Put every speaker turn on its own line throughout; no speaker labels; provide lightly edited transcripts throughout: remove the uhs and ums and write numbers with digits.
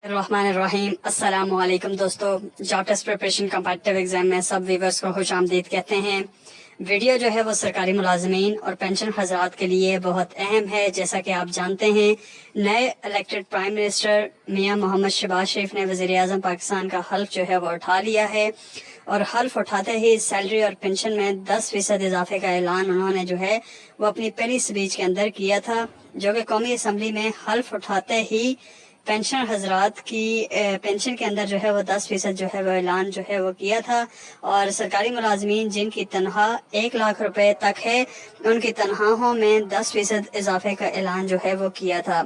الرحمن السلام علیکم دوستو، job test preparation competitive exam میں سب ویورز کو خوش آمدید کہتے ہیں۔ ویڈیو جو ہے وہ سرکاری ملازمین اور پینشن حضرات کے لیے بہت اہم ہے۔ جیسا کہ آپ جانتے ہیں، نئے الیکٹڈ پرائم منسٹر میاں محمد شہباز شریف نے وزیر اعظم پاکستان کا حلف جو ہے وہ اٹھا لیا ہے، اور حلف اٹھاتے ہی سیلری اور پینشن میں 10% اضافے کا اعلان انہوں نے جو ہے وہ اپنی پہلی اسپیچ کے اندر کیا تھا، جو کہ قومی اسمبلی میں حلف اٹھاتے ہی پینشن حضرات کی پینشن کے اندر جو ہے وہ 10% جو ہے وہ اعلان جو ہے وہ کیا تھا، اور سرکاری ملازمین جن کی تنخواہ 1 لاکھ روپے تک ہے ان کی تنخواہوں میں 10% اضافے کا اعلان جو ہے وہ کیا تھا۔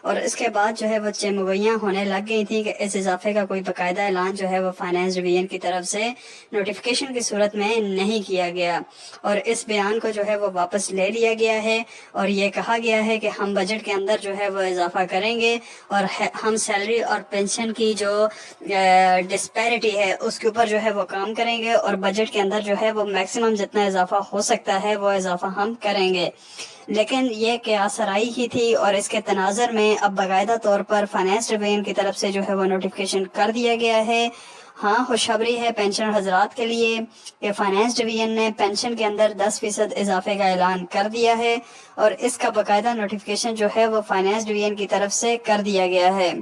اور اس کے بعد جو ہے وہ چمگوئیاں ہونے لگ گئی تھیں کہ اس اضافے کا کوئی باقاعدہ اعلان جو ہے وہ فائنانس ڈویژن کی طرف سے نوٹیفیکیشن کی صورت میں نہیں کیا گیا، اور اس بیان کو جو ہے وہ واپس لے لیا گیا ہے، اور یہ کہا گیا ہے کہ ہم بجٹ کے اندر جو ہے وہ اضافہ کریں گے، اور ہم سیلری اور پینشن کی جو ڈسپیرٹی ہے اس کے اوپر جو ہے وہ کام کریں گے، اور بجٹ کے اندر جو ہے وہ میکسیمم جتنا اضافہ ہو سکتا ہے وہ اضافہ ہم کریں گے۔ لیکن یہ قیاس آرائی ہی تھی، اور اس کے تناظر میں اب باقاعدہ طور پر فائنانس ڈویژن کی طرف سے جو ہے وہ نوٹیفیکیشن کر دیا گیا ہے۔ ہاں، خوشخبری ہے پینشن حضرات کے لیے کہ فائنانس ڈویژن نے پینشن کے اندر 10% اضافے کا اعلان کر دیا ہے، اور اس کا باقاعدہ نوٹیفیکیشن جو ہے وہ فائنانس ڈویژن کی طرف سے کر دیا گیا ہے۔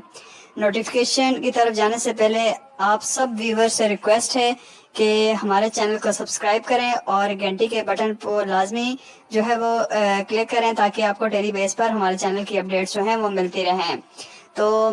نوٹیفیکیشن کی طرف جانے سے پہلے آپ سب ویور سے ریکویسٹ ہے کہ ہمارے چینل کو سبسکرائب کریں اور گھنٹی کے بٹن کو لازمی جو ہے وہ کلک کریں، تاکہ آپ کو ڈیلی بیس پر ہمارے چینل کی اپڈیٹس جو ہیں وہ ملتی رہیں۔ تو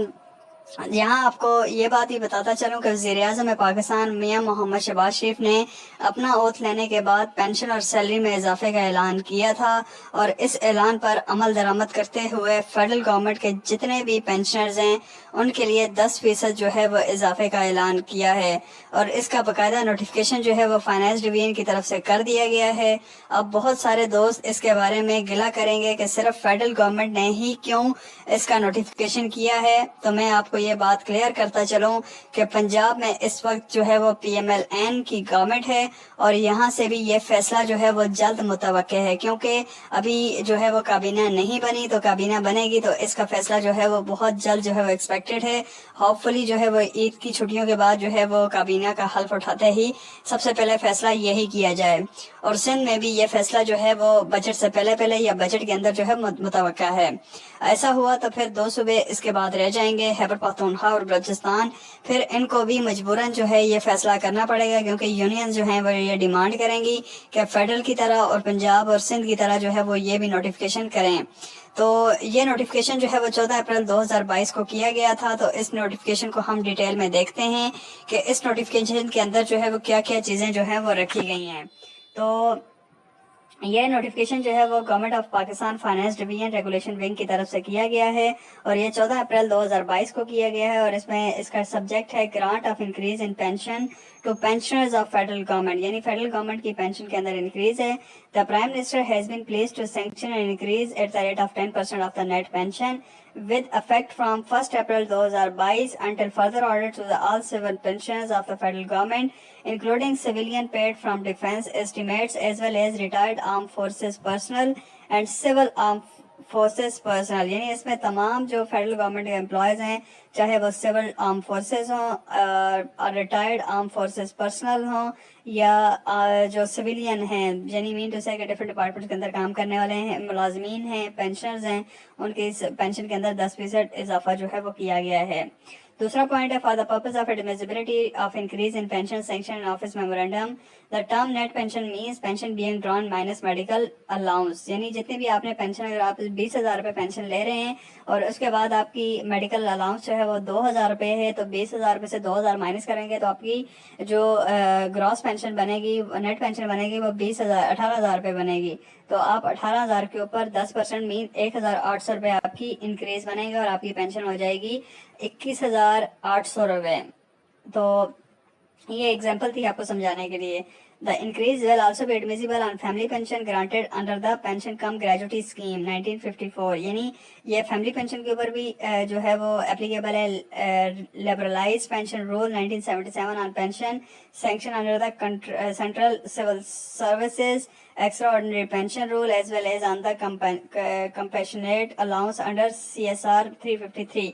یہاں آپ کو یہ بات ہی بتاتا چلوں کہ وزیر اعظم پاکستان میاں محمد شہباز شریف نے اپنا اوتھ لینے کے بعد پینشن اور سیلری میں اضافے کا اعلان کیا تھا، اور اس اعلان پر عمل درآمد کرتے ہوئے فیڈرل گورنمنٹ کے جتنے بھی پینشنرز ہیں ان کے لیے 10% جو ہے وہ اضافے کا اعلان کیا ہے، اور اس کا باقاعدہ نوٹیفیکیشن جو ہے وہ فائنانس ڈویژن کی طرف سے کر دیا گیا ہے۔ اب بہت سارے دوست اس کے بارے میں گلہ کریں گے کہ صرف فیڈرل گورنمنٹ نے ہی کیوں اس کا نوٹیفیکیشن کیا ہے، تو میں آپ کو یہ بات کلیئر کرتا چلوں کہ پنجاب میں اس وقت جو ہے وہ پی ایم ایل این کی گورنمنٹ ہے، اور یہاں سے بھی یہ فیصلہ جو ہے وہ جلد متوقع ہے، کیونکہ ابھی جو ہے وہ کابینہ نہیں بنی، تو کابینہ بنے گی تو اس کا فیصلہ جو ہے وہ بہت جلد جو ہے وہ ایکسپیکٹڈ ہے۔ ہوپ فلی جو ہے وہ عید کی چھٹیوں کے بعد جو ہے وہ کابینہ کا حلف اٹھاتے ہی سب سے پہلے فیصلہ یہی کیا جائے، اور سندھ میں بھی یہ فیصلہ جو ہے وہ بجٹ سے پہلے یا بجٹ کے اندر جو ہے متوقع ہے۔ ایسا ہوا تو پھر 2 صوبے اس کے بعد رہ جائیں گے، خیبر پختونخوا اور بلوچستان، پھر ان کو بھی مجبوراً جو ہے یہ فیصلہ کرنا پڑے گا، کیونکہ یونین جو ہیں وہ یہ ڈیمانڈ کریں گی کہ فیڈرل کی طرح اور پنجاب اور سندھ کی طرح جو ہے وہ یہ بھی نوٹیفیکیشن کریں۔ تو یہ نوٹیفیکیشن جو ہے وہ 14 اپریل 2022 کو کیا گیا تھا۔ تو اس نوٹیفیکیشن کو ہم ڈیٹیل میں دیکھتے ہیں کہ اس نوٹیفیکیشن کے اندر جو ہے وہ کیا کیا چیزیں جو ہیں وہ رکھی گئی ہیں۔ تو یہ نوٹیفیکیشن جو ہے وہ government of Pakistan finance division regulation wing کی طرف سے کیا گیا ہے، اور یہ 14 اپریل 2022 کو کیا گیا ہے، اور اس کا سبجیکٹ ہے grant of increase in pension to pensioners of federal government, یعنی فیڈرل گورنمنٹ کی پینشن کے اندر انکریز ہے۔ The Prime Minister has been pleased to sanction an increase at the rate of 10% of the net pension with effect from 1st April 2022 until further order to all civil pensioners of the federal government, including civilian paid from defense estimates as well as retired armed forces personnel and civil armed forces personal, یعنی اس میں تمام جو federal government کے employees ہیں، چاہے وہ civil arm forces ہوں، retired arm forces personal ہوں، یا جو سویلین ہیں، یعنی مین ٹو سے کہ ڈفرینٹ ڈپارٹمنٹ کے اندر کام کرنے والے ہیں، ملازمین ہیں، پینشنرز ہیں، ان کی پینشن کے اندر 10% اضافہ جو ہے وہ کیا گیا ہے۔ دوسرا پوائنٹ ہے for the purpose of admissibility of increase in pension sanction office memorandum the term net pension means pension being drawn minus medical allowance, یعنی جتنی بھی آپ نے پینشن، اگر آپ 20,000 روپے پینشن لے رہے ہیں اور اس کے بعد آپ کی میڈیکل الاؤنس جو ہے وہ 2,000 روپے ہے، تو 20,000 روپے سے 2,000 مائنس کریں گے تو آپ کی جو گراس پینشن بنے گی، نیٹ پینشن بنے گی، وہ 18,000 روپے بنے گی۔ تو آپ 18,000 کے اوپر 10% مین 1,800 روپے آپ کی انکریز بنے گا، اور آپ کی پینشن ہو جائے گی 21,800 روپے۔ تو یہ ایگزامپل تھی آپ کو سمجھانے کے لیے۔ The increase will also be admissible on family pension granted under the pension cum gratuity scheme 1954، یعنی یہ فیملی پینشن کے اوپر بھی جو ہے وہ اپلیکیبل ہے۔ لیبرلائز pension role 1977 on pension sanction under the central civil services extraordinary pension rule as well as on the compassionate allowance under CSR 353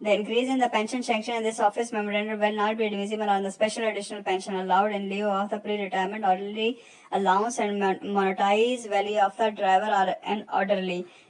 The increase in the pension section in this office memorandum will not be divisible on the special additional pension allowed in lieu of the pre-retirement orderly allowance and monetized value of the driver or an orderly।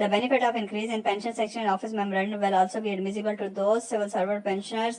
The benefit of increase in pension section in office memorandum will also be admissible to those civil servant pensioners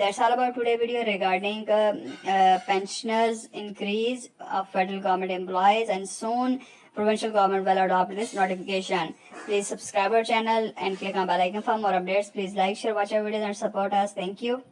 That's all about today video regarding pensioners increase of federal government employees, and soon provincial government will adopt this notification. Please subscribe our channel and click on bell icon for more updates. Please like, share, watch our videos and support us. Thank you.